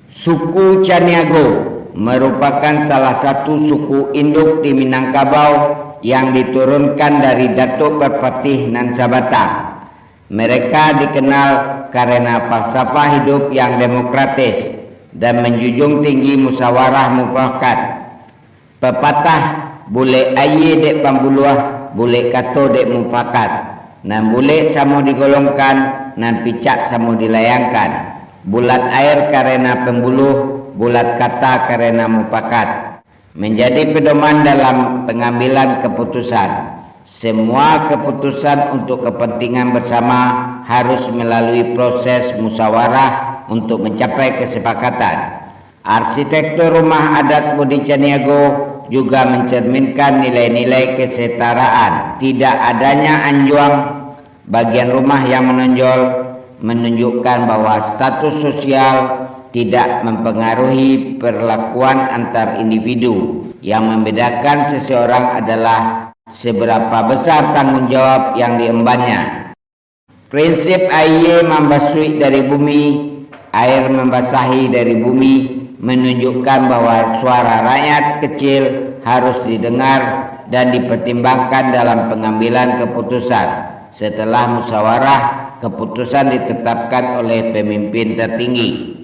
Suku Caniago merupakan salah satu suku induk di Minangkabau yang diturunkan dari Datuk Perpatih Nan Sabatang. Mereka dikenal karena falsafah hidup yang demokratis dan menjunjung tinggi musyawarah mufakat. Pepatah boleh aye dek pambuluah, boleh kato dek mufakat, nan boleh samo digolongkan, nan picak samo dilayangkan. Bulat air karena pembuluh, bulat kata karena mufakat. Menjadi pedoman dalam pengambilan keputusan. Semua keputusan untuk kepentingan bersama harus melalui proses musyawarah untuk mencapai kesepakatan. Arsitektur rumah adat Budi Caniago juga mencerminkan nilai-nilai kesetaraan. Tidak adanya anjuang bagian rumah yang menonjol menunjukkan bahwa status sosial tidak mempengaruhi perlakuan antar individu. Yang membedakan seseorang adalah seberapa besar tanggung jawab yang diembannya. Prinsip air membasui dari bumi, air membasahi dari bumi menunjukkan bahwa suara rakyat kecil harus didengar dan dipertimbangkan dalam pengambilan keputusan. Setelah musyawarah, keputusan ditetapkan oleh pemimpin tertinggi.